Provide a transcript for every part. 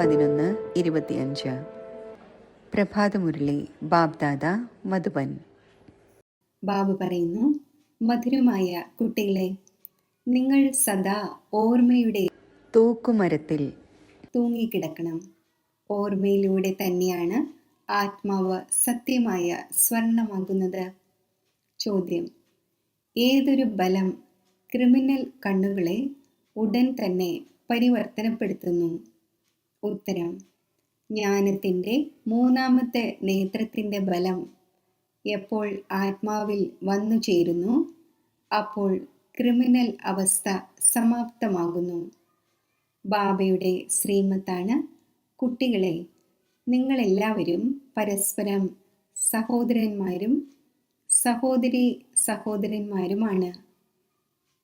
11:25 പ്രഭാതമുരളി ബാബ്ദാദ മധുബൻ. ബാബു പറയുന്നു, മധുരമായ കുട്ടികളെ, നിങ്ങൾ സദാ ഓർമ്മയുടെ തൂക്കുമരത്തിൽ തൂങ്ങിക്കിടക്കണം. ഓർമ്മയിലൂടെ തന്നെയാണ് ആത്മാവ് സത്യമായ സ്വർണമാകുന്നത്. ചോദ്യം: ഏതൊരു ബലം ക്രിമിനൽ കണ്ണുകളെ ഉടൻ തന്നെ പരിവർത്തനപ്പെടുത്തുന്നു? ഉത്തരം: ജ്ഞാനത്തിൻ്റെ മൂന്നാമത്തെ നേത്രത്തിൻ്റെ ബലം എപ്പോൾ ആത്മാവിൽ വന്നു ചേരുന്നു, അപ്പോൾ ക്രിമിനൽ അവസ്ഥ സമാപ്തമാകുന്നു. ബാബയുടെ ശ്രീമത്താണ്, കുട്ടികളെ, നിങ്ങളെല്ലാവരും പരസ്പരം സഹോദരന്മാരും സഹോദരന്മാരുമാണ്.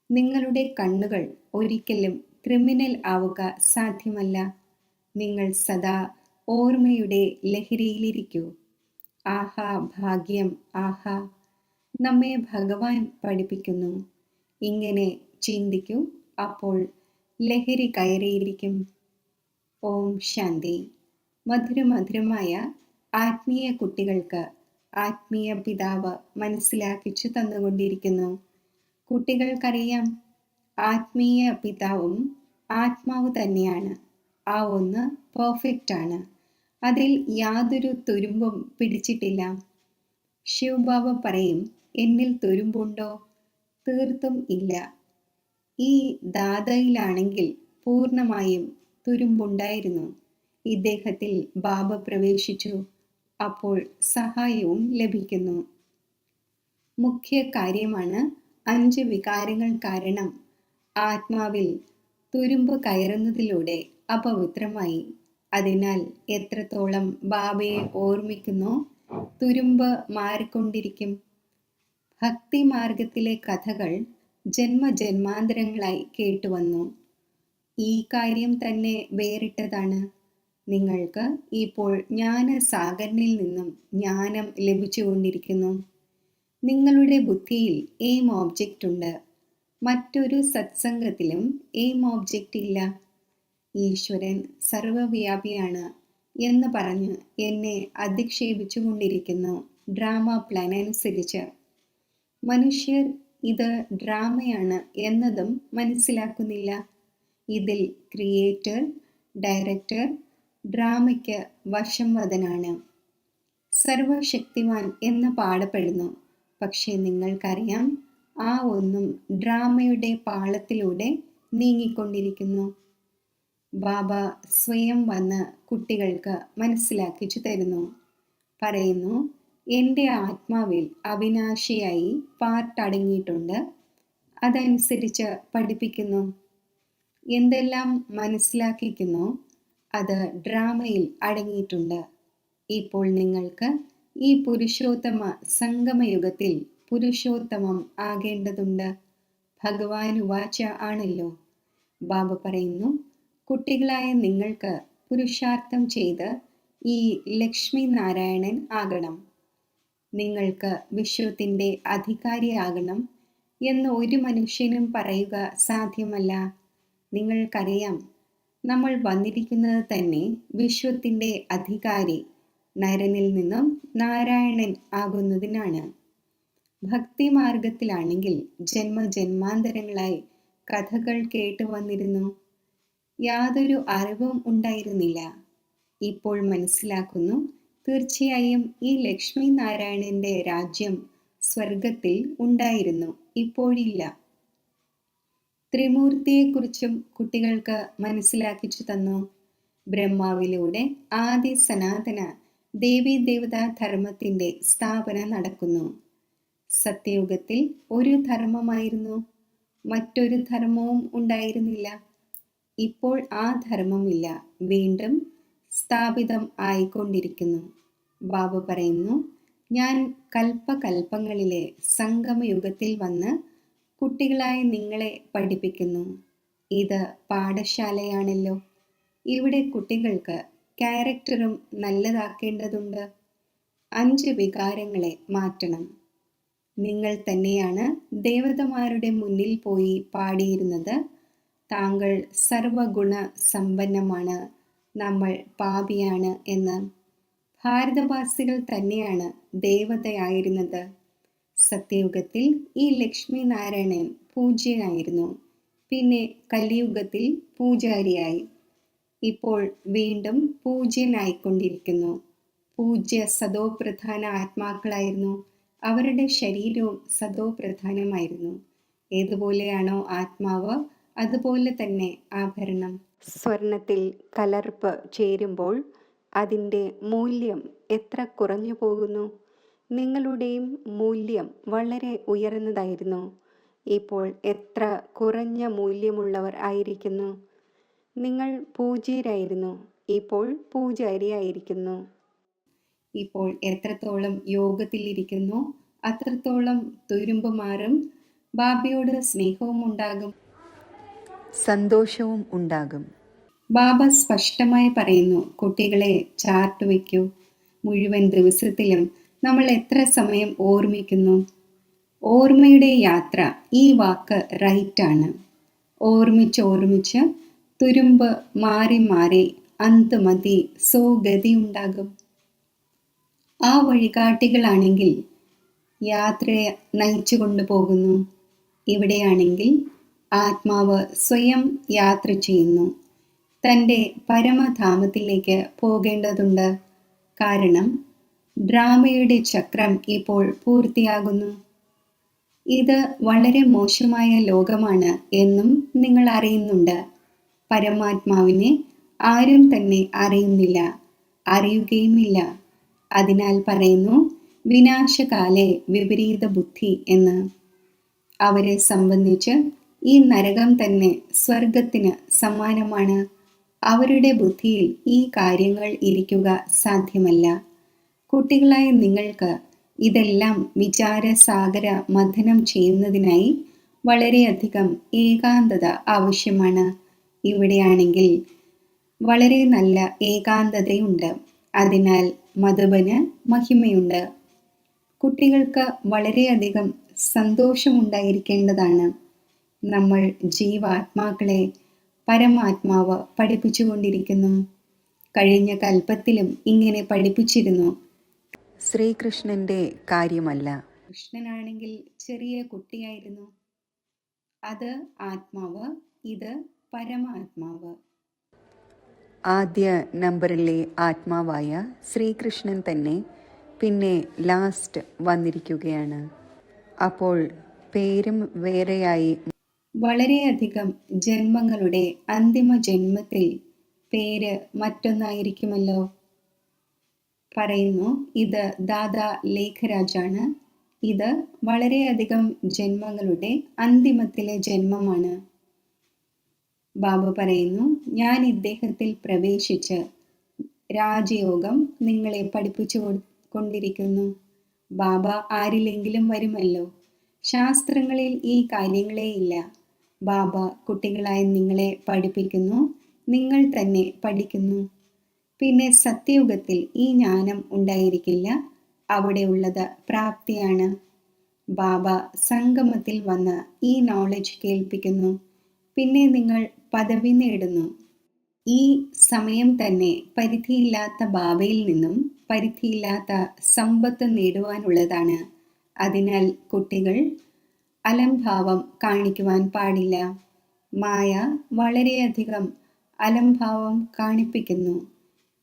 നിങ്ങളുടെ കണ്ണുകൾ ഒരിക്കലും ക്രിമിനൽ ആവുക സാധ്യമല്ല. നിങ്ങൾ സദാ ഓർമ്മയുടെ ലഹരിയിലിരിക്കൂ. ആഹാ ഭാഗ്യം, ആഹാ! നമ്മെ ഭഗവാൻ പഠിപ്പിക്കുന്നു. ഇങ്ങനെ ചിന്തിക്കൂ, അപ്പോൾ ലഹരി കയറിയിരിക്കും. ഓം ശാന്തി. മധുരമധുരമായ ആത്മീയ കുട്ടികൾക്ക് ആത്മീയ പിതാവ് മനസ്സിലാക്കിച്ചു തന്നുകൊണ്ടിരിക്കുന്നു. കുട്ടികൾക്കറിയാം, ആത്മീയ പിതാവും ആത്മാവ് തന്നെയാണ്. ആ ഒന്ന് പെർഫെക്റ്റ് ആണ്. അതിൽ യാതൊരു തുരുമ്പും പിടിച്ചിട്ടില്ല. ശിവബാബ പറയും, എന്നിൽ തുരുമ്പുണ്ടോ? തീർത്തും ഇല്ല. ഈ ദാദയിലാണെങ്കിൽ പൂർണ്ണമായും തുരുമ്പുണ്ടായിരുന്നു. ഇദ്ദേഹത്തിൽ ബാബ പ്രവേശിച്ചു. അപ്പോൾ സഹായവും ലഭിക്കുന്നു. മുഖ്യ കാര്യമാണ് 5 വികാരങ്ങൾ കാരണം ആത്മാവിൽ തുരുമ്പ് കയറുന്നതിലൂടെ അപവിത്രമായി. അതിനാൽ എത്രത്തോളം ബാബയെ ഓർമ്മിക്കുന്നോ തുരുമ്പ് മാറിക്കൊണ്ടിരിക്കും. ഭക്തിമാർഗത്തിലെ കഥകൾ ജന്മജന്മാന്തരങ്ങളായി കേട്ടുവന്നു. ഈ കാര്യം തന്നെ വേറിട്ടതാണ്. നിങ്ങൾക്ക് ഇപ്പോൾ ജ്ഞാനസാഗരനിൽ നിന്നും ജ്ഞാനം ലഭിച്ചുകൊണ്ടിരിക്കുന്നു. നിങ്ങളുടെ ബുദ്ധിയിൽ എയിം ഓബ്ജക്റ്റ് ഉണ്ട്. മറ്റൊരു സത്സംഗത്തിലും എയിം ഓബ്ജക്റ്റ് ഇല്ല. ഈശ്വരൻ സർവവ്യാപിയാണ് എന്ന് പറഞ്ഞ് എന്നെ അധിക്ഷേപിച്ചുകൊണ്ടിരിക്കുന്നു ഡ്രാമ പ്ലാൻ അനുസരിച്ച്. മനുഷ്യർ ഇത് ഡ്രാമയാണ് എന്നതും മനസ്സിലാക്കുന്നില്ല. ഇതിൽ ക്രിയേറ്റർ, ഡയറക്ടർ ഡ്രാമയ്ക്ക് വശംവദനാണ്. സർവശക്തിവാൻ എന്ന് പാടപ്പെടുന്നു. പക്ഷേ നിങ്ങൾക്കറിയാം, ആ ഒന്നും ഡ്രാമയുടെ പാളത്തിലൂടെ നീങ്ങിക്കൊണ്ടിരിക്കുന്നു. ബാബ സ്വയം വന്ന് കുട്ടികൾക്ക് മനസ്സിലാക്കിച്ചു തരുന്നു. പറയുന്നു, എൻ്റെ ആത്മാവിൽ അവിനാശിയായി പാർട്ട് അടങ്ങിയിട്ടുണ്ട്. അതനുസരിച്ച് പഠിപ്പിക്കുന്നു. എന്തെല്ലാം മനസ്സിലാക്കിക്കുന്നു അത് ഡ്രാമയിൽ അടങ്ങിയിട്ടുണ്ട്. ഇപ്പോൾ നിങ്ങൾക്ക് ഈ പുരുഷോത്തമ സംഗമയുഗത്തിൽ പുരുഷോത്തമം ആകേണ്ടതുണ്ട്. ഭഗവാനുവാച ആണല്ലോ. ബാബ പറയുന്നു, കുട്ടികളായ നിങ്ങൾക്ക് പുരുഷാർത്ഥം ചെയ്ത് ഈ ലക്ഷ്മി നാരായണൻ ആകണം. നിങ്ങൾക്ക് വിശ്വത്തിൻ്റെ അധികാരിയാകണം എന്ന് ഒരു മനുഷ്യനും പറയുക സാധ്യമല്ല. നിങ്ങൾക്കറിയാം, നമ്മൾ വന്നിരിക്കുന്നത് തന്നെ വിശ്വത്തിൻ്റെ അധികാരി നരനിൽ നിന്നും നാരായണൻ ആകുന്നതിനാണ്. ഭക്തിമാർഗത്തിലാണെങ്കിൽ ജന്മജന്മാന്തരങ്ങളായി കഥകൾ കേട്ടു വന്നിരുന്നു. യാതൊരു അറിവും ഉണ്ടായിരുന്നില്ല. ഇപ്പോൾ മനസ്സിലാക്കുന്നു, തീർച്ചയായും ഈ ലക്ഷ്മി നാരായണന്റെ രാജ്യം സ്വർഗത്തിൽ ഉണ്ടായിരുന്നു, ഇപ്പോഴില്ല. ത്രിമൂർത്തിയെക്കുറിച്ചും കുട്ടികൾക്ക് മനസ്സിലാക്കിച്ചു തന്നു. ബ്രഹ്മാവിലൂടെ ആദി സനാതന ദേവീദേവതാ ധർമ്മത്തിൻ്റെ സ്ഥാപന നടക്കുന്നു. സത്യയുഗത്തിൽ ഒരു ധർമ്മമായിരുന്നു, മറ്റൊരു ധർമ്മവും ഉണ്ടായിരുന്നില്ല. ഇപ്പോൾ ആ ധർമ്മമില്ല, വീണ്ടും സ്ഥാപിതം ആയിക്കൊണ്ടിരിക്കുന്നു. ബാബു പറയുന്നു, ഞാൻ കൽപ്പകൽപ്പങ്ങളിലെ സംഗമയുഗത്തിൽ വന്ന് കുട്ടികളായ നിങ്ങളെ പഠിപ്പിക്കുന്നു. ഇത് പാഠശാലയാണല്ലോ. ഇവിടെ കുട്ടികൾക്ക് ക്യാരക്ടറും നല്ലതാക്കേണ്ടതുണ്ട്. 5 വികാരങ്ങളെ മാറ്റണം. നിങ്ങൾ തന്നെയാണ് ദേവതമാരുടെ മുന്നിൽ പോയി പാടിയിരുന്നത്, താങ്കൾ സർവഗുണ സമ്പന്നമാണ്, നമ്മൾ പാപിയാണ് എന്ന്. ഭാരതവാസികൾ തന്നെയാണ് ദേവതയായിരുന്നത്. സത്യയുഗത്തിൽ ഈ ലക്ഷ്മി നാരായണൻ പൂജ്യനായിരുന്നു. പിന്നെ കലിയുഗത്തിൽ പൂജാരിയായി. ഇപ്പോൾ വീണ്ടും പൂജ്യനായിക്കൊണ്ടിരിക്കുന്നു. പൂജ്യ സദോപ്രധാന ആത്മാക്കളായിരുന്നു. അവരുടെ ശരീരവും സദോപ്രധാനമായിരുന്നു. ഏതുപോലെയാണോ ആത്മാവ്, അതുപോലെ തന്നെ ആഭരണം. സ്വർണത്തിൽ കലർപ്പ് ചേരുമ്പോൾ അതിൻ്റെ മൂല്യം എത്ര കുറഞ്ഞു പോകുന്നു. നിങ്ങളുടെയും മൂല്യം വളരെ ഉയർന്നതായിരുന്നു. ഇപ്പോൾ എത്ര കുറഞ്ഞ മൂല്യമുള്ളവർ ആയിരിക്കുന്നു. നിങ്ങൾ പൂജ്യരായിരുന്നു, ഇപ്പോൾ പൂജാരിയായിരിക്കുന്നു. ഇപ്പോൾ എത്രത്തോളം യോഗത്തിലിരിക്കുന്നു, അത്രത്തോളം തുരുമ്പ് മാറും. ബാബയോട് സ്നേഹവും ഉണ്ടാകും, സന്തോഷവും ഉണ്ടാകും. ബാബ സ്പഷ്ടമായി പറയുന്നു, കുട്ടികളെ ചാർട്ട് വയ്ക്കൂ. മുഴുവൻ ദിവസത്തിലും നമ്മൾ എത്ര സമയം ഓർമ്മിക്കുന്നു. ഓർമ്മയുടെ യാത്ര, ഈ വാക്ക് റൈറ്റാണ്. ഓർമ്മിച്ച് തുരുമ്പ് മാറി മാറി അന്തുമതി സോഗതി ഉണ്ടാകും. ആ വഴികാട്ടികളാണെങ്കിൽ യാത്രയെ നയിച്ചു കൊണ്ടുപോകുന്നു. ഇവിടെയാണെങ്കിൽ ആത്മാവ് സ്വയം യാത്ര ചെയ്യുന്നു. തൻ്റെ പരമധാമത്തിലേക്ക് പോകേണ്ടതുണ്ട്. കാരണം ഡ്രാമയുടെ ചക്രം ഇപ്പോൾ പൂർത്തിയാകുന്നു. ഇത് വളരെ മോശമായ ലോകമാണ് എന്നും നിങ്ങൾ അറിയുന്നുണ്ട്. പരമാത്മാവിനെ ആരും തന്നെ അറിയുന്നില്ല, അറിയുകയുമില്ല. അതിനാൽ പറയുന്നു വിനാശകാലെ വിപരീത ബുദ്ധി എന്ന്. അവരെ സംബന്ധിച്ച് ഈ നരകം തന്നെ സ്വർഗത്തിന് സമാനമാണ്. അവരുടെ ബുദ്ധിയിൽ ഈ കാര്യങ്ങൾ ഇരിക്കുക സാധ്യമല്ല. കുട്ടികളായ നിങ്ങൾക്ക് ഇതെല്ലാം വിചാരസാഗര മഥനം ചെയ്യുന്നതിനായി വളരെയധികം ഏകാന്തത ആവശ്യമാണ്. ഇവിടെയാണെങ്കിൽ വളരെ നല്ല ഏകാന്തതയുണ്ട്. അതിനാൽ മധുബന് മഹിമയുണ്ട്. കുട്ടികൾക്ക് വളരെയധികം സന്തോഷമുണ്ടായിരിക്കേണ്ടതാണ്. നമ്മൾ ജീവാത്മാക്കളെ പരമാത്മാവ് പഠിപ്പിച്ചുകൊണ്ടിരിക്കുന്നു. കഴിഞ്ഞ കൽപ്പത്തിലും ഇങ്ങനെ പഠിപ്പിച്ചിരുന്നു. ശ്രീകൃഷ്ണന്റെ കാര്യമല്ല. കൃഷ്ണനാണെങ്കിൽ ചെറിയ കുട്ടിയായിരുന്നു. അത് ആത്മാവ്, ഇത് പരമാത്മാവ്. ആദ്യ നമ്പറിലെ ആത്മാവായ ശ്രീകൃഷ്ണൻ തന്നെ പിന്നെ ലാസ്റ്റ് വന്നിരിക്കുകയാണ്. അപ്പോൾ പേരും വേറെയായി. വളരെയധികം ജന്മങ്ങളുടെ അന്തിമ ജന്മത്തിൽ പേര് മറ്റൊന്നായിരിക്കുമല്ലോ. പറയുന്നു, ഇത് ദാദാ ലേഖരാജാണ്. ഇത് വളരെയധികം ജന്മങ്ങളുടെ അന്തിമത്തിലെ ജന്മമാണ്. ബാബ പറയുന്നു, ഞാൻ ഇദ്ദേഹത്തിൽ പ്രവേശിച്ച് രാജയോഗം നിങ്ങളെ പഠിപ്പിച്ചു കൊണ്ടിരിക്കുന്നു. ബാബ ആരിലെങ്കിലും വരുമല്ലോ. ശാസ്ത്രങ്ങളിൽ ഈ കാര്യങ്ങളേ ഇല്ല. ബാബ കുട്ടികളായി നിങ്ങളെ പഠിപ്പിക്കുന്നു, നിങ്ങൾ തന്നെ പഠിക്കുന്നു. പിന്നെ സത്യയുഗത്തിൽ ഈ ജ്ഞാനം ഉണ്ടായിരിക്കില്ല. അവിടെയുള്ളത് പ്രാപ്തിയാണ്. ബാബ സംഗമത്തിൽ വന്ന് ഈ നോളജ് കേൾപ്പിക്കുന്നു. പിന്നെ നിങ്ങൾ പദവി നേടുന്നു. ഈ സമയം തന്നെ പരിധിയില്ലാത്ത ബാബയിൽ നിന്നും പരിധിയില്ലാത്ത സമ്പത്ത് നേടുവാനുള്ളതാണ്. അതിനാൽ കുട്ടികൾ അലംഭാവം കാണിക്കുവാൻ പാടില്ല. മായ വളരെയധികം അലംഭാവം കാണിപ്പിക്കുന്നു.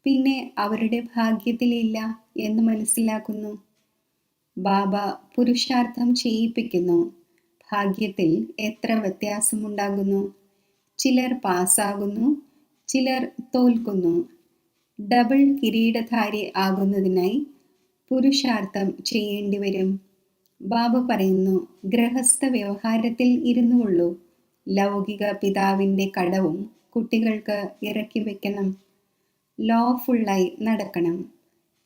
പിന്നെ അവരുടെ ഭാഗ്യത്തിലില്ല എന്ന് മനസ്സിലാക്കുന്നു. ബാബ പുരുഷാർത്ഥം ചെയ്യിപ്പിക്കുന്നു. ഭാഗ്യത്തിൽ എത്ര വ്യത്യാസമുണ്ടാകുന്നു. ചിലർ പാസ്സാകുന്നു, ചിലർ തോൽക്കുന്നു. ഡബിൾ കിരീടധാരി ആകുന്നതിനായി പുരുഷാർത്ഥം ചെയ്യേണ്ടി വരും. ബാബ പറയുന്നു, ഗൃഹസ്ഥ വ്യവഹാരത്തിൽ ഇരുന്നുകൊള്ളൂ. ലൗകിക പിതാവിൻ്റെ കടവും കുട്ടികൾക്ക് ഇറക്കി വയ്ക്കണം. ലോഫുള്ളായി നടക്കണം.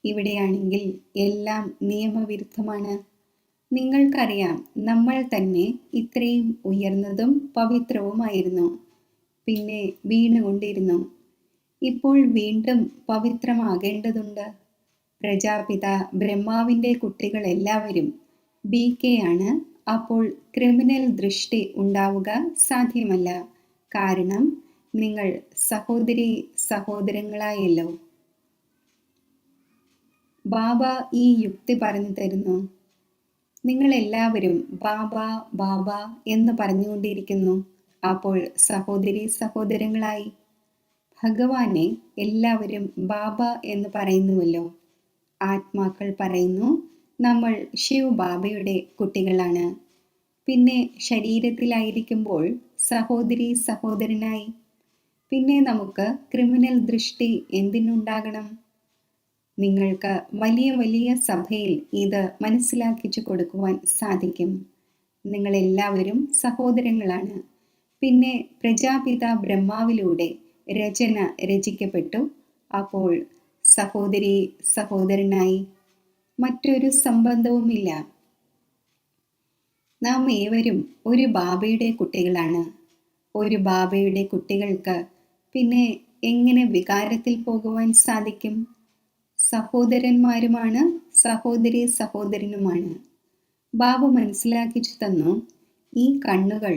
ഇവിടെയാണെങ്കിൽ എല്ലാം നിയമവിരുദ്ധമാണ്. നിങ്ങൾക്കറിയാം, നമ്മൾ തന്നെ ഇത്രയും ഉയർന്നതും പവിത്രവുമായിരുന്നു. പിന്നെ വീണുകൊണ്ടിരുന്നു. ഇപ്പോൾ വീണ്ടും പവിത്രമാകേണ്ടതുണ്ട്. പ്രജാപിത ബ്രഹ്മാവിൻ്റെ കുട്ടികൾ എല്ലാവരും BK ആണ്. അപ്പോൾ ക്രിമിനൽ ദൃഷ്ടി ഉണ്ടാവുക സാധ്യമല്ല. കാരണം നിങ്ങൾ സഹോദരി സഹോദരങ്ങളായല്ലോ. ബാബ ഈ യുക്തി പറഞ്ഞു തരുന്നു. നിങ്ങളെല്ലാവരും ബാബ ബാബ എന്ന് പറഞ്ഞുകൊണ്ടിരിക്കുന്നു. അപ്പോൾ സഹോദരി സഹോദരങ്ങളായി. ഭഗവാനെ എല്ലാവരും ബാബ എന്ന് പറയുന്നുവല്ലോ. ആത്മാക്കൾ പറയുന്നു നമ്മൾ ശിവ് ബാബയുടെ കുട്ടികളാണ്. പിന്നെ ശരീരത്തിലായിരിക്കുമ്പോൾ സഹോദരി സഹോദരനായി. പിന്നെ നമുക്ക് ക്രിമിനൽ ദൃഷ്ടി എന്തിനുണ്ടാകണം? നിങ്ങൾക്ക് വലിയ വലിയ സഭയിൽ ഇത് മനസ്സിലാക്കിച്ചു കൊടുക്കുവാൻ സാധിക്കും. നിങ്ങളെല്ലാവരും സഹോദരങ്ങളാണ്. പിന്നെ പ്രജാപിത ബ്രഹ്മാവിലൂടെ രചന രചിക്കപ്പെട്ടു. അപ്പോൾ സഹോദരി സഹോദരനായി. മറ്റൊരു സംബന്ധവുമില്ല. നാം ഏവരും ഒരു ബാബയുടെ കുട്ടികളാണ്. ഒരു ബാബയുടെ കുട്ടികൾക്ക് പിന്നെ എങ്ങനെ വികാരത്തിൽ പോകുവാൻ സാധിക്കും? സഹോദരന്മാരുമാണ്, സഹോദരി സഹോദരനുമാണ്. ബാബ മനസ്സിലാക്കിച്ചു തന്നു, ഈ കണ്ണുകൾ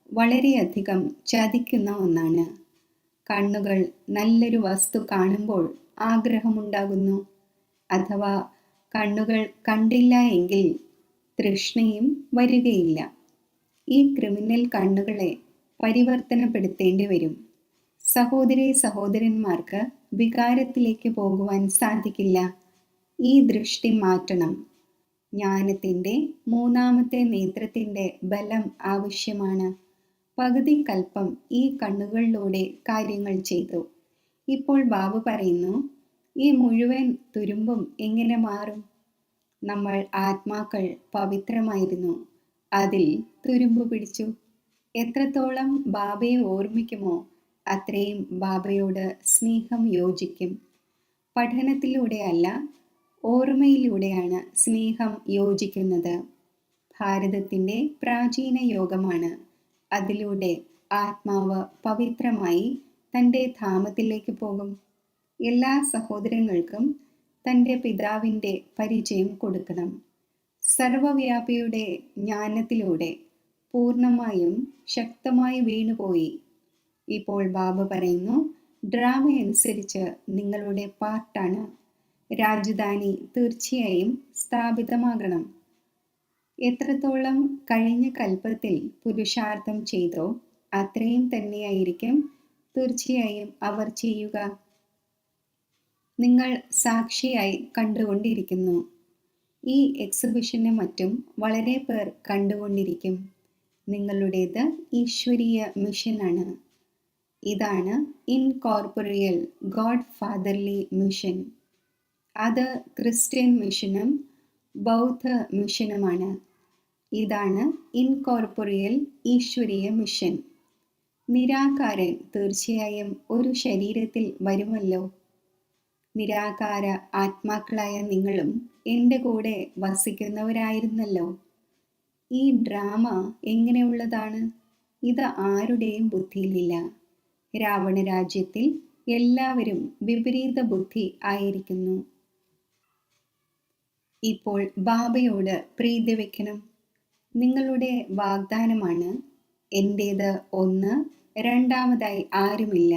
വളരെയധികം ചതിക്കുന്ന ഒന്നാണ്. കണ്ണുകൾ നല്ലൊരു വസ്തു കാണുമ്പോൾ ആഗ്രഹമുണ്ടാകുന്നു. അഥവാ കണ്ണുകൾ കണ്ടില്ല എങ്കിൽ തൃഷ്ണയും വരികയില്ല. ഈ ക്രിമിനൽ കണ്ണുകളെ പരിവർത്തനപ്പെടുത്തേണ്ടി വരും. സഹോദരി സഹോദരന്മാർക്ക് വികാരത്തിലേക്ക് പോകുവാൻ സാധിക്കില്ല. ഈ ദൃഷ്ടി മാറ്റണം. ജ്ഞാനത്തിൻ്റെ മൂന്നാമത്തെ നേത്രത്തിൻ്റെ ബലം ആവശ്യമാണ്. പകുതി കൽപ്പം ഈ കണ്ണുകളിലൂടെ കാര്യങ്ങൾ ചെയ്തു. ഇപ്പോൾ ബാബ പറയുന്നു, ഈ മുഴുവൻ തുരുമ്പും എങ്ങനെ മാറും? നമ്മൾ ആത്മാക്കൾ പവിത്രമായിരുന്നു, അതിൽ തുരുമ്പ് പിടിച്ചു. എത്രത്തോളം ബാബയെ ഓർമ്മിക്കുമോ അത്രയും ബാബയോട് സ്നേഹം യോജിക്കും. പഠനത്തിലൂടെയല്ല, ഓർമ്മയിലൂടെയാണ് സ്നേഹം യോജിക്കുന്നത്. ഭാരതത്തിൻ്റെ പ്രാചീന യോഗമാണ്. അതിലൂടെ ആത്മാവ് പവിത്രമായി തൻ്റെ ധാമത്തിലേക്ക് പോകും. എല്ലാ സഹോദരങ്ങൾക്കും തൻ്റെ പിതാവിൻ്റെ പരിചയം കൊടുക്കണം. സർവവ്യാപിയുടെ ജ്ഞാനത്തിലൂടെ പൂർണ്ണമായും ശക്തമായി വീണുപോയി. ഇപ്പോൾ ബാബ പറയുന്നു, ഡ്രാമ അനുസരിച്ച് നിങ്ങളുടെ പാർട്ടാണ്. രാജധാനി തീർച്ചയായും സ്ഥാപിതമാകണം. എത്രത്തോളം കഴിഞ്ഞ കൽപ്പത്തിൽ പുരുഷാർത്ഥം ചെയ്തോ അത്രയും തന്നെയായിരിക്കും തീർച്ചയായും അവർ ചെയ്യുക. നിങ്ങൾ സാക്ഷിയായി കണ്ടുകൊണ്ടിരിക്കുന്നു. ഈ എക്സിബിഷന് മറ്റും വളരെ പേർ കണ്ടുകൊണ്ടിരിക്കും. നിങ്ങളുടേത് ഈശ്വരീയ മിഷനാണ്. ഇതാണ് ഇൻകോർപ്പറിയൽ ഗോഡ് ഫാദർലി മിഷൻ. അത് ക്രിസ്ത്യൻ മിഷനും ബൗദ്ധ മിഷനുമാണ്. ഇതാണ് ഇൻകോർപ്പറിയൽ ഈശ്വരീയ മിഷൻ. നിരാകാരൻ തീർച്ചയായും ഒരു ശരീരത്തിൽ വരുമല്ലോ. നിരാകാര ആത്മാക്കളായ നിങ്ങളും എൻ്റെ കൂടെ വസിക്കുന്നവരായിരുന്നല്ലോ. ഈ ഡ്രാമ എങ്ങനെയുള്ളതാണ്? ഇത് ആരുടെയും ബുദ്ധിയിലില്ല. രാവണ രാജ്യത്തിൽ എല്ലാവരും വിപരീത ബുദ്ധി ആയിരിക്കുന്നു. ഇപ്പോൾ ബാബയോട് പ്രീതി വയ്ക്കണം. നിങ്ങളുടെ വാഗ്ദാനമാണ്, എൻ്റേത് ഒന്ന്, രണ്ടാമതായി ആരുമില്ല.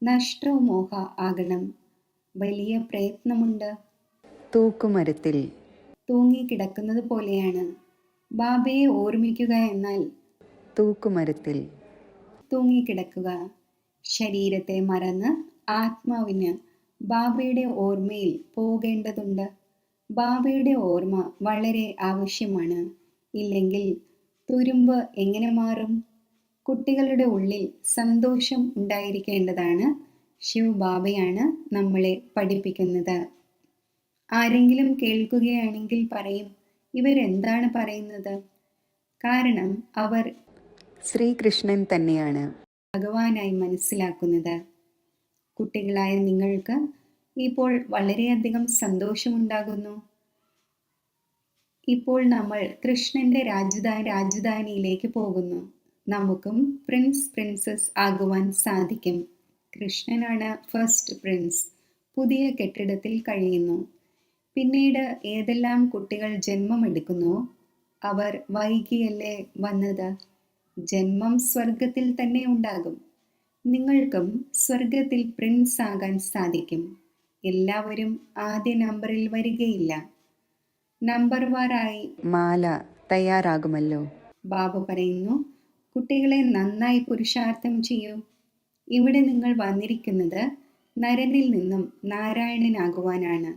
നഷ്ടമോഹ ആകണം. വലിയ പ്രയത്നമുണ്ട്. തൂക്കുമരത്തിൽ തൂങ്ങിക്കിടക്കുന്നത് പോലെയാണ്. ബാബയെ ഓർമ്മിക്കുക എന്നാൽ തൂക്കുമരത്തിൽ തൂങ്ങിക്കിടക്കുക. ശരീരത്തെ മറന്ന് ആത്മാവിന് ബാബയുടെ ഓർമ്മയിൽ പോകേണ്ടതുണ്ട്. ബാബയുടെ ഓർമ്മ വളരെ ആവശ്യമാണ്. ഇല്ലെങ്കിൽ തുരുമ്പ് എങ്ങനെ മാറും? കുട്ടികളുടെ ഉള്ളിൽ സന്തോഷം ഉണ്ടായിരിക്കേണ്ടതാണ്. ശിവ് ബാബയാണ് നമ്മളെ പഠിപ്പിക്കുന്നത്. ആരെങ്കിലും കേൾക്കുകയാണെങ്കിൽ പറയും, ഇവരെന്താണ് പറയുന്നത്? കാരണം അവർ ശ്രീകൃഷ്ണൻ തന്നെയാണ് ഭഗവാനായി മനസ്സിലാക്കുന്നത്. കുട്ടികളായ നിങ്ങൾക്ക് ഇപ്പോൾ വളരെയധികം സന്തോഷമുണ്ടാകുന്നു. ഇപ്പോൾ നമ്മൾ കൃഷ്ണന്റെ രാജധാനിയിലേക്ക് പോകുന്നു. നമുക്കും പ്രിൻസസ് ആകുവാൻ സാധിക്കും. കൃഷ്ണനാണ് ഫസ്റ്റ് പ്രിൻസ്. പുതിയ കെട്ടിടത്തിൽ കഴിയുന്നു. പിന്നീട് ഏതെല്ലാം കുട്ടികൾ ജന്മമെടുക്കുന്നു അവർ വൈകിയല്ലേ വന്നത്? ജന്മം സ്വർഗത്തിൽ തന്നെ ഉണ്ടാകും. നിങ്ങൾക്കും സ്വർഗത്തിൽ പ്രിൻസ് ആകാൻ സാധിക്കും. എല്ലാവരും ആദ്യ നമ്പറിൽ വരികയില്ല. നമ്പർ വാറായി മാല തയ്യാറാകുമല്ലോ. ബാബു പറയുന്നു, കുട്ടികളെ നന്നായി പുരുഷാർത്ഥം ചെയ്യൂ. ഇവിടെ നിങ്ങൾ വന്നിരിക്കുന്നത് നരനിൽ നിന്നും നാരായണനാകുവാനാണ്.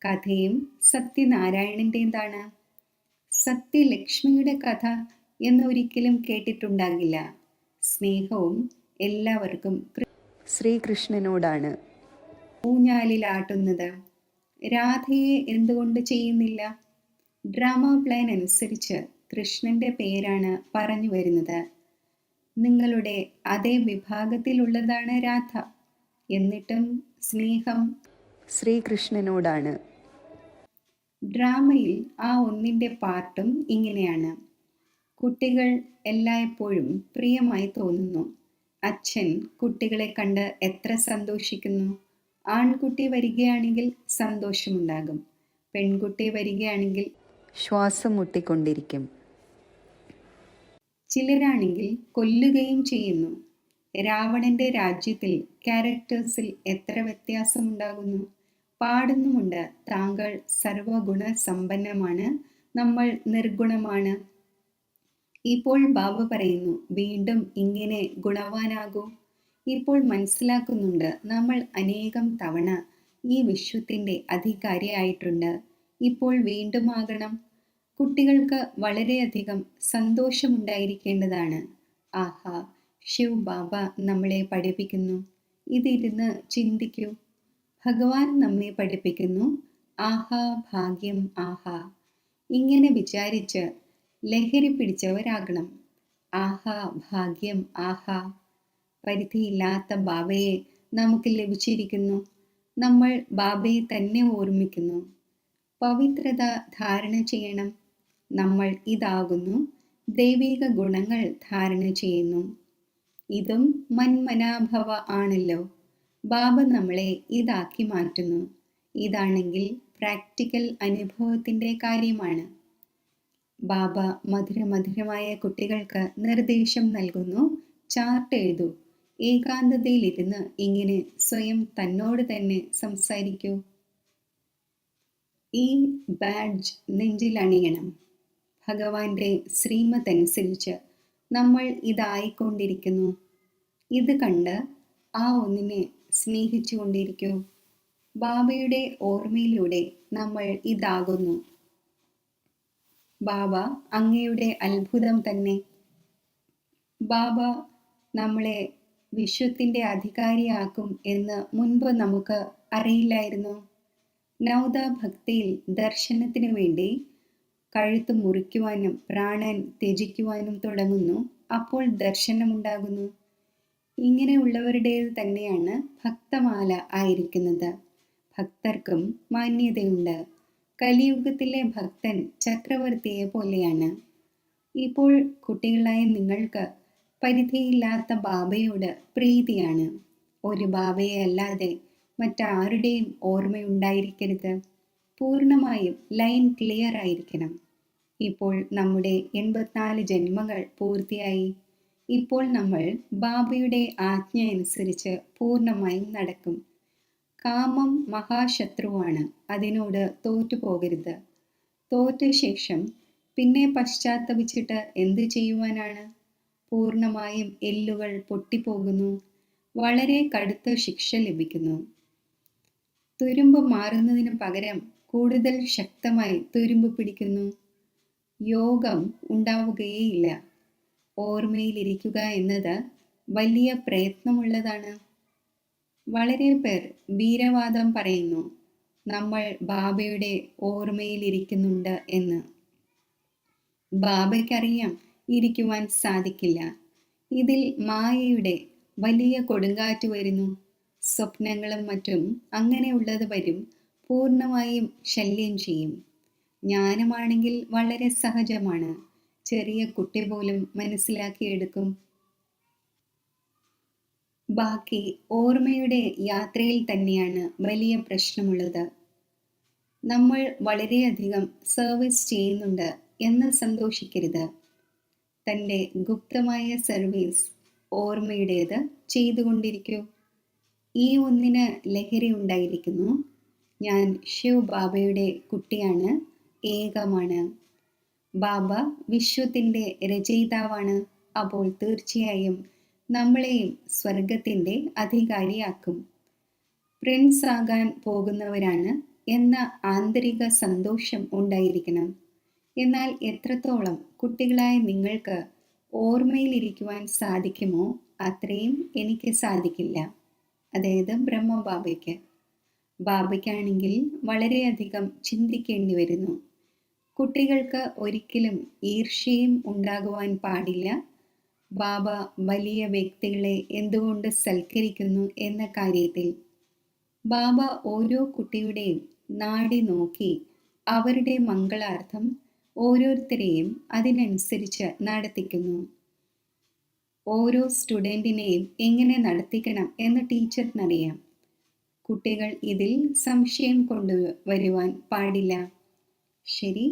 കഥയും സത്യനാരായണൻ്റെതാണ്. സത്യലക്ഷ്മിയുടെ കഥ എന്നൊരിക്കലും കേട്ടിട്ടുണ്ടാകില്ല. സ്നേഹവും എല്ലാവർക്കും ശ്രീകൃഷ്ണനോടാണ്. ഊഞ്ഞാലിലാട്ടുന്നത് രാധയെ എന്തുകൊണ്ട് ചെയ്യുന്നില്ല? ഡ്രാമ പ്ലാൻ അനുസരിച്ച് കൃഷ്ണന്റെ പേരാണ് പറഞ്ഞു വരുന്നത്. നിങ്ങളുടെ അതേ വിഭാഗത്തിലുള്ളതാണ് രാധ. എന്നിട്ടും സ്നേഹം ശ്രീകൃഷ്ണനോടാണ്. ഡ്രാമയിൽ ആ ഒന്നിൻ്റെ പാർട്ടും ഇങ്ങനെയാണ്. കുട്ടികൾ എല്ലായ്പ്പോഴും പ്രിയമായി തോന്നുന്നു. അച്ഛൻ കുട്ടികളെ കണ്ട് എത്ര സന്തോഷിക്കുന്നു. ആൺകുട്ടി വരികയാണെങ്കിൽ സന്തോഷമുണ്ടാകും. പെൺകുട്ടി വരികയാണെങ്കിൽ ശ്വാസം മുട്ടിക്കൊണ്ടിരിക്കും. ചിലരാണെങ്കിൽ കൊല്ലുകയും ചെയ്യുന്നു. രാവണന്റെ രാജ്യത്തിൽ ക്യാരക്ടേഴ്സിൽ എത്ര വ്യത്യാസമുണ്ടാകുന്നു. പാടുന്നുമുണ്ട്, താങ്കൾ സർവഗുണ സമ്പന്നമാണ്, നമ്മൾ നിർഗുണമാണ്. ഇപ്പോൾ ബാബ പറയുന്നു, വീണ്ടും ഇങ്ങനെ ഗുണവാനാകൂ. ഇപ്പോൾ മനസ്സിലാക്കുന്നുണ്ട്, നമ്മൾ അനേകം തവണ ഈ വിശ്വത്തിൻ്റെ അധികാരിയായിട്ടുണ്ട്. ഇപ്പോൾ വീണ്ടും ആകണം. കുട്ടികൾക്ക് വളരെയധികം സന്തോഷമുണ്ടായിരിക്കേണ്ടതാണ്. ആഹാ, ശിവ് ബാബ നമ്മളെ പഠിപ്പിക്കുന്നു. ഇതിരുന്ന് ചിന്തിക്കൂ. ഭഗവാൻ നമ്മെ പഠിപ്പിക്കുന്നു. ആഹാ ഭാഗ്യം, ആഹാ. ഇങ്ങനെ വിചാരിച്ച് ലഹരി പിടിച്ചവരാകണം. ആഹാ ഭാഗ്യം, ആഹാ. പരിധിയില്ലാത്ത ബാബയെ നമുക്ക് ലഭിച്ചിരിക്കുന്നു. നമ്മൾ ബാബയെ തന്നെ ഓർമ്മിക്കുന്നു. പവിത്രത ധാരണ ചെയ്യണം. നമ്മൾ ഇതാകുന്നു. ദൈവിക ഗുണങ്ങൾ ധാരണ ചെയ്യുന്നു. ഇതും മന്മനാഭവ ആണല്ലോ. ബാബ നമ്മളെ ഇതാക്കി മാറ്റുന്നു. ഇതാണെങ്കിൽ പ്രാക്ടിക്കൽ അനുഭവത്തിൻ്റെ കാര്യമാണ്. ബാബ മധുരമധുരമായ കുട്ടികൾക്ക് നിർദ്ദേശം നൽകുന്നു. ചാർട്ട് എഴുതൂ. ഏകാന്തതയിലിരുന്ന് ഇങ്ങനെ സ്വയം തന്നോട് തന്നെ സംസാരിക്കൂ. ഈ ബാഡ്ജ് നെഞ്ചിൽ അണിയണം. ഭഗവാന്റെ ശ്രീമത് അനുസരിച്ച് നമ്മൾ ഇതായിക്കൊണ്ടിരിക്കുന്നു. ഇത് കണ്ട് ആ ഒന്നിനെ സ്നേഹിച്ചു കൊണ്ടിരിക്കൂ. ബാബയുടെ ഓർമ്മയിലൂടെ നമ്മൾ ഇതാകുന്നു. ബാബ അങ്ങയുടെ അത്ഭുതം തന്നെ. ബാബ നമ്മളെ വിശ്വത്തിൻ്റെ അധികാരിയാക്കും എന്ന് മുൻപ് നമുക്ക് അറിയില്ലായിരുന്നു. നൗദ ഭക്തിയിൽ ദർശനത്തിന് വേണ്ടി കഴുത്ത് മുറിക്കുവാനും പ്രാണൻ ത്യജിക്കുവാനും തുടങ്ങുന്നു. അപ്പോൾ ദർശനമുണ്ടാകുന്നു. ഇങ്ങനെയുള്ളവരുടേത് തന്നെയാണ് ഭക്തമാല ആയിരിക്കുന്നത്. ഭക്തർക്കും മാന്യതയുണ്ട്. കലിയുഗത്തിലെ ഭക്തൻ ചക്രവർത്തിയെ പോലെയാണ്. ഇപ്പോൾ കുട്ടികളായ നിങ്ങൾക്ക് പരിധിയില്ലാത്ത ബാബയോട് പ്രീതിയാണ്. ഒരു ബാബയെ അല്ലാതെ മറ്റാരുടെയും ഓർമ്മയുണ്ടായിരിക്കരുത്. പൂർണ്ണമായും ലൈൻ ക്ലിയർ ആയിരിക്കണം. ഇപ്പോൾ നമ്മുടെ 84 ജന്മങ്ങൾ പൂർത്തിയായി. ഇപ്പോൾ നമ്മൾ ബാബയുടെ ആജ്ഞ അനുസരിച്ച് പൂർണ്ണമായും നടക്കും. കാമം മഹാശത്രുവാണ്. അതിനോട് തോറ്റുപോകരുത്. തോറ്റ ശേഷം പിന്നെ പശ്ചാത്തപിച്ചിട്ട് എന്ത് ചെയ്യുവാനാണ്? പൂർണ്ണമായും എല്ലുകൾ പൊട്ടിപ്പോകുന്നു. വളരെ കടുത്ത ശിക്ഷ ലഭിക്കുന്നു. തുരുമ്പ് മാറുന്നതിന് പകരം കൂടുതൽ ശക്തമായി തുരുമ്പ് പിടിക്കുന്നു. യോഗം ഉണ്ടാവുകയേയില്ല. ഓർമ്മയിലിരിക്കുക എന്നത് വലിയ പ്രയത്നമുള്ളതാണ്. വളരെ പേർ വീരവാദം പറയുന്നു, നമ്മൾ ബാബയുടെ ഓർമ്മയിലിരിക്കുന്നുണ്ട് എന്ന്. ബാബയ്ക്കറിയാം ഇരിക്കുവാൻ സാധിക്കില്ല. ഇതിൽ മായയുടെ വലിയ കൊടുങ്കാറ്റ് വരുന്നു. സ്വപ്നങ്ങളും മറ്റും അങ്ങനെയുള്ളത് വരും. പൂർണ്ണമായും ശല്യം ചെയ്യും. ജ്ഞാനമാണെങ്കിൽ വളരെ സഹജമാണ്. ചെറിയ കുട്ടി പോലും മനസ്സിലാക്കിയെടുക്കും. ബാക്കി ഓർമ്മയുടെ യാത്രയിൽ തന്നെയാണ് വലിയ പ്രശ്നമുള്ളത്. നമ്മൾ വളരെയധികം സർവീസ് ചെയ്യുന്നുണ്ട് എന്ന് സന്തോഷിക്കരുത്. തൻ്റെ ഗുപ്തമായ സർവീസ് ഓർമ്മയുടേത് ചെയ്തുകൊണ്ടിരിക്കൂ. ഈ ഒന്നിന് ലഹരി ഉണ്ടായിരിക്കുന്നു. ഞാൻ ശിവ് ബാബയുടെ കുട്ടിയാണ്, ഏകമാണ്. ബാബ വിശ്വത്തിൻ്റെ രചയിതാവാണ്. അപ്പോൾ തീർച്ചയായും നമ്മളെയും സ്വർഗത്തിൻ്റെ അധികാരിയാക്കും. പ്രിൻസ് ആകാൻ പോകുന്നവരാണ് എന്ന ആന്തരിക സന്തോഷം ഉണ്ടായിരിക്കണം. എന്നാൽ എത്രത്തോളം കുട്ടികളായ നിങ്ങൾക്ക് ഓർമ്മയിലിരിക്കുവാൻ സാധിക്കുമോ അത്രയും എനിക്ക് സാധിക്കില്ല. അതായത് ബ്രഹ്മബാബയ്ക്ക്. ബാബയ്ക്കാണെങ്കിൽ വളരെയധികം ചിന്തിക്കേണ്ടി വരുന്നു. കുട്ടികൾക്ക് ഒരിക്കലും ഈർഷ്യയും ഉണ്ടാകുവാൻ പാടില്ല. ബാബ വലിയ വ്യക്തികളെ എന്തുകൊണ്ട് സൽക്കരിക്കുന്നു എന്ന കാര്യത്തിൽ ബാബ ഓരോ കുട്ടിയുടെയും നാടി നോക്കി അവരുടെ മംഗളാർത്ഥം ഓരോരുത്തരെയും അതിനനുസരിച്ച് നടത്തിക്കുന്നു. ഓരോ സ്റ്റുഡൻറ്റിനെയും എങ്ങനെ നടത്തിക്കണം എന്ന് ടീച്ചറിനറിയാം. കുട്ടികൾ ഇതിൽ സംശയം കൊണ്ടുവരുവാൻ പാടില്ല. ശരി,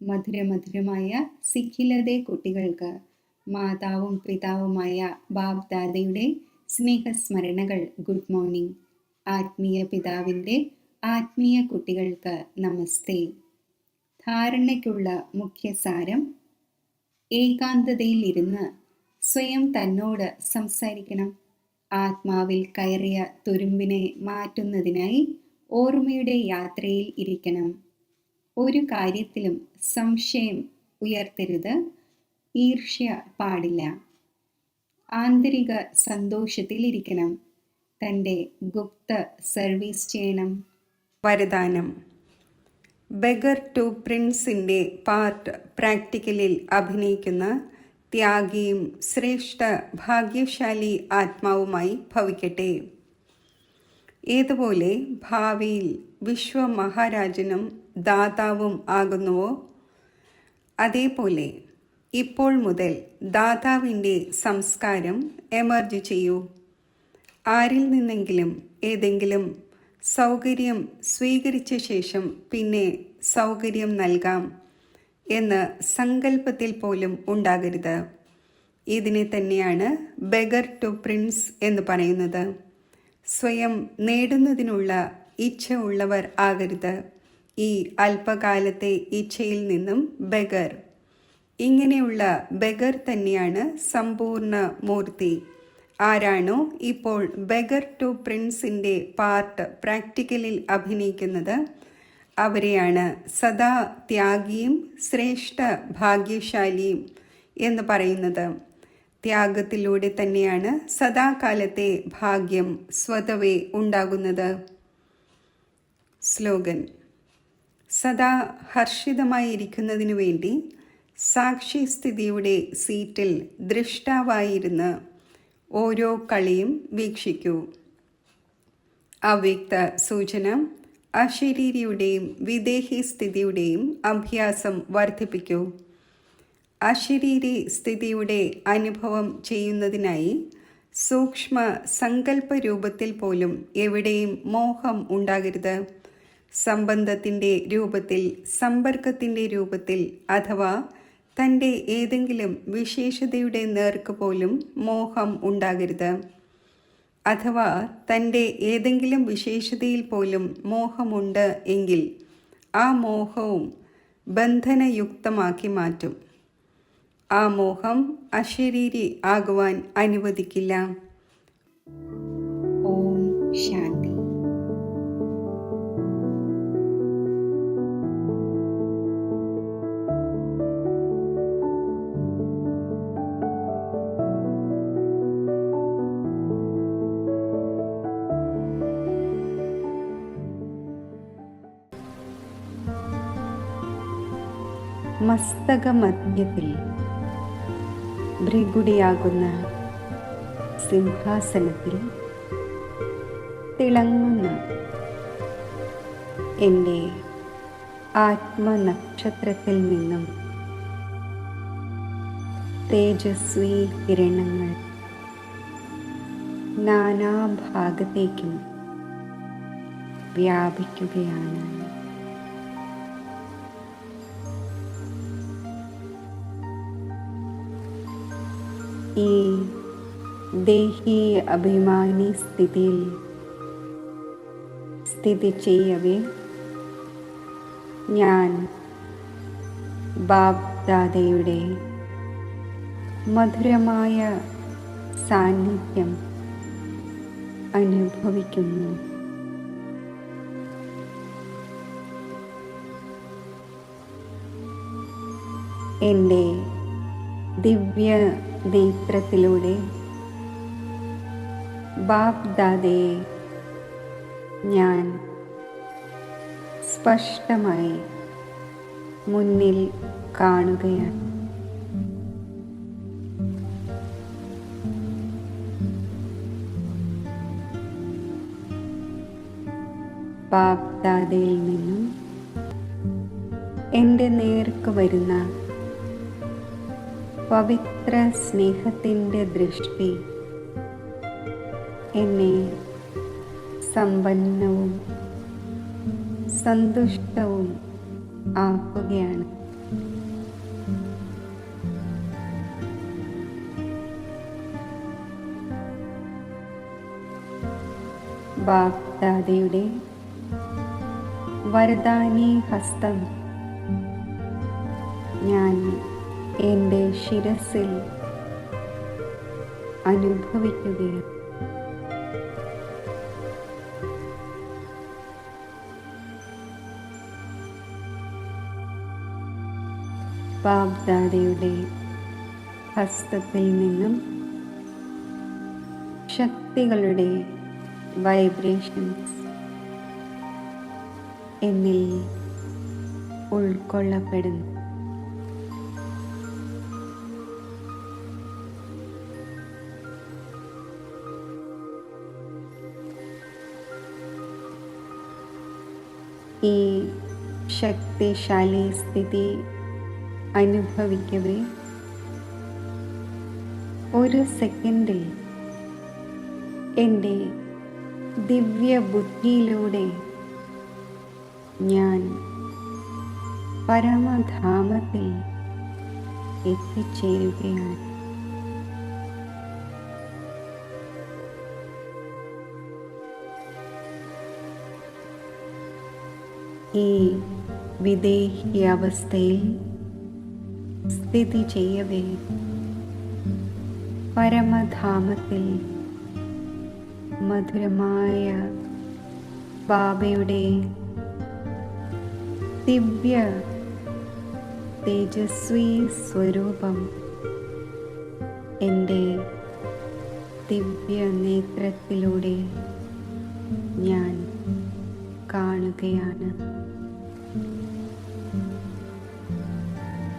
മധുരമധുരമായ സിഖിലതെ കുട്ടികൾക്ക് മാതാവും പിതാവുമായ ബാബ് ദാദയുടെ സ്നേഹസ്മരണകൾ. Good morning. ആത്മീയ പിതാവിൻ്റെ ആത്മീയ കുട്ടികൾക്ക് നമസ്തേ. ധാരണയ്ക്കുള്ള മുഖ്യസാരം: ഏകാന്തതയിൽ ഇരുന്ന് സ്വയം തന്നോട് സംസാരിക്കണം. ആത്മാവിൽ കയറിയ തുരുമ്പിനെ മാറ്റുന്നതിനായി ഓർമ്മയുടെ യാത്രയിൽ ഇരിക്കണം. ഒരു കാര്യത്തിലും സംശയം ഉയർത്തരുത്. ഈർഷ്യ പാടില്ല. ആന്തരിക സന്തോഷത്തിലിരിക്കണം. തൻ്റെ ഗുപ്ത സർവീസ് ചെയ്യണം. വരദാനം: ബെഗർ ടു പ്രിൻസിൻ്റെ പാർട്ട് പ്രാക്ടിക്കലിൽ അഭിനയിക്കുന്ന ത്യാഗിയും ശ്രേഷ്ഠ ഭാഗ്യശാലി ആത്മാവുമായി ഭവിക്കട്ടെ. ഏതുപോലെ ഭാവിയിൽ വിശ്വമഹാരാജനും ദാതാവും ആകുന്നുവോ, അതേപോലെ ഇപ്പോൾ മുതൽ ദാതാവിൻ്റെ സംസ്കാരം എമർജ് ചെയ്യൂ. ആരിൽ നിന്നെങ്കിലും ഏതെങ്കിലും സൗകര്യം സ്വീകരിച്ച ശേഷം പിന്നെ സൗകര്യം നൽകാം എന്ന് സങ്കല്പത്തിൽ പോലും ഉണ്ടാകരുത്. ഇതിനെ തന്നെയാണ് ബെഗർ ടു പ്രിൻസ് എന്ന് പറയുന്നത്. സ്വയം നേടുന്നതിനുള്ള ഇച്ഛ ഉള്ളവർ ആകരുത്. ഈ അല്പകാലത്തെ ഇച്ഛയിൽ നിന്നും ബെഗർ. ഇങ്ങനെയുള്ള ബെഗർ തന്നെയാണ് സമ്പൂർണ്ണ മൂർത്തി. ആരാണോ ഇപ്പോൾ ബെഗർ ടു പ്രിൻസിൻ്റെ പാർട്ട് പ്രാക്ടിക്കലിൽ അഭിനയിക്കുന്നത് അവരെയാണ് സദാ ത്യാഗിയും ശ്രേഷ്ഠ ഭാഗ്യശാലിയും എന്ന് പറയുന്നത്. ത്യാഗത്തിലൂടെ തന്നെയാണ് സദാകാലത്തെ ഭാഗ്യം സ്വതവേ ഉണ്ടാകുന്നത്. സ്ലോഗൻ: സദാ ഹർഷിതമായിരിക്കുന്നതിനു വേണ്ടി സാക്ഷി സ്ഥിതിയുടെ സീറ്റിൽ ദൃഷ്ടാവായിരുന്ന് ഓരോ കളിയും വീക്ഷിക്കൂ. അവ്യക്ത സൂചന: അശരീരിയുടെയും വിദേഹി സ്ഥിതിയുടെയും അഭ്യാസം വർദ്ധിപ്പിക്കൂ. അശരീരി സ്ഥിതിയുടെ അനുഭവം ചെയ്യുന്നതിനായി സൂക്ഷ്മ സങ്കല്പ രൂപത്തിൽ പോലും എവിടെയും മോഹം ഉണ്ടാകരുത്. സംബന്ധത്തിൻ്റെ രൂപത്തിൽ, സമ്പർക്കത്തിൻ്റെ രൂപത്തിൽ അഥവാ തൻ്റെ ഏതെങ്കിലും വിശേഷതയുടെ നേർക്ക് പോലും മോഹം ഉണ്ടാകരുത്. അഥവാ തൻ്റെ ഏതെങ്കിലും വിശേഷതയിൽ പോലും മോഹമുണ്ട് എങ്കിൽ ആ മോഹവും ബന്ധനയുക്തമാക്കി മാറ്റും. ആ മോഹം അശരീരി ആകുവാൻ അനുവദിക്കില്ല. ഓം ശാന്തി. മസ്തകമധ്യത്തിൽ ഭൃഗുടിയാകുന്ന സിംഹാസനത്തിൽ തിളങ്ങുന്ന എൻ്റെ ആത്മനക്ഷത്രത്തിൽ നിന്നും തേജസ്വി കിരണങ്ങൾ നാനാഭാഗത്തേക്കും വ്യാപിക്കുകയാണ്. ഈ ദേഹി അഭിമാനി സ്ഥിതിയിൽ സ്ഥിതി ചെയ്യവേ ഞാൻ ബാബ് ദാദയുടെ മധുരമായ സാന്നിധ്യം അനുഭവിക്കുന്നു. എൻ്റെ ദിവ്യ നേത്രത്തിലൂടെ ബാബ് ദാദയെ ഞാൻ സ്പഷ്ടമായി മുന്നിൽ കാണുകയാണ്. ബാബ് ദാദയിൽ നിന്നും എൻ്റെ നേർക്ക് വരുന്ന പവിത്ര സ്നേഹത്തിൻ്റെ ദൃഷ്ടി എന്നെ സമ്പന്നവും സന്തുഷ്ടവും ആക്കുകയാണ്. ബാബ് ദാദയുടെ വരദാനി ഹസ്തം ഞാൻ എൻ്റെ ശിരസിൽ അനുഭവിക്കുകയാണ്. ബാബ് ദാദയുടെ ഹസ്തത്തിൽ നിന്നും ശക്തികളുടെ വൈബ്രേഷൻസ് എന്നിൽ ഉൾക്കൊള്ളപ്പെടുന്നു. ഈ ശക്തിശാലി സ്ഥിതി അനുഭവിക്കവേ ഒരു സെക്കൻഡിൽ എൻ്റെ ദിവ്യ ബുദ്ധിയിലൂടെ ഞാൻ പരമധാമത്തിൽ എത്തിച്ചേരുകയാണ്. ഈ വിദേഹി അവസ്ഥയിൽ സ്ഥിതി ചെയ്യവേ പരമധാമത്തിൽ മധുരമായ ബാബയുടെ ദിവ്യ തേജസ്വി സ്വരൂപം എൻ്റെ ദിവ്യ നേത്രത്തിലൂടെ ഞാൻ കാണുകയാണ്.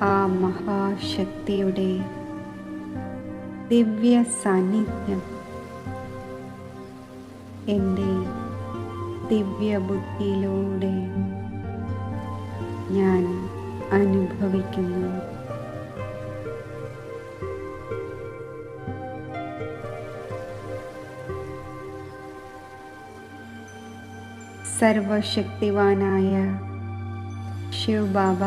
ആ മഹാശക്തിയുടെ ദിവ്യ സാന്നിധ്യം എൻ്റെ ദിവ്യ ബുദ്ധിയിലൂടെ ഞാൻ അനുഭവിക്കുന്നു. സർവശക്തിവാനായ ശിവ് ബാബ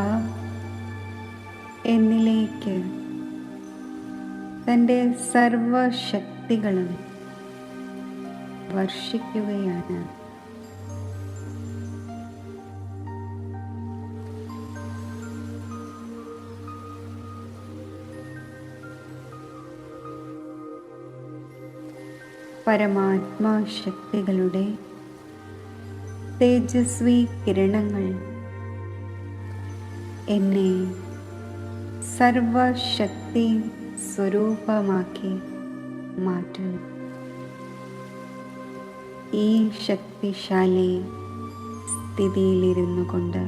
എന്നിലേക്ക് തൻ്റെ സർവശക്തികളും വർഷിക്കുകയാണ്. പരമാത്മാ ശക്തികളുടെ തേജസ്വി കിരണങ്ങൾ എന്നെ സർവശക്തി സ്വരൂപമാക്കി മാറ്റുന്നു. ഈ ശക്തിശാലി സ്ഥിതിയിലിരുന്നു കൊണ്ട്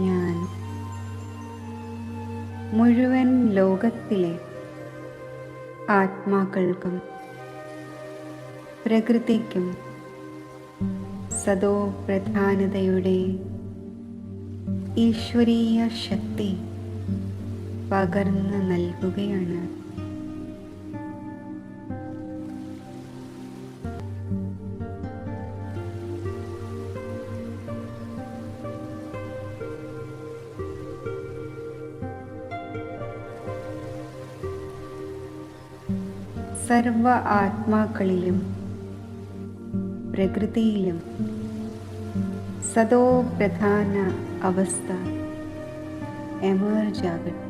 ഞാൻ മുഴുവൻ ലോകത്തിലെ ആത്മാക്കൾക്കും പ്രകൃതിക്കും സദോ പ്രധാനതയുടെ ഈശ്വരീയ ശക്തി പകർന്നു നൽകുകയാണ്. സർവ ആത്മാക്കളിലും പ്രകൃതിയിലും സതോ പ്രധാന അവസ്ഥ എമർജ് ആകട്ടെ.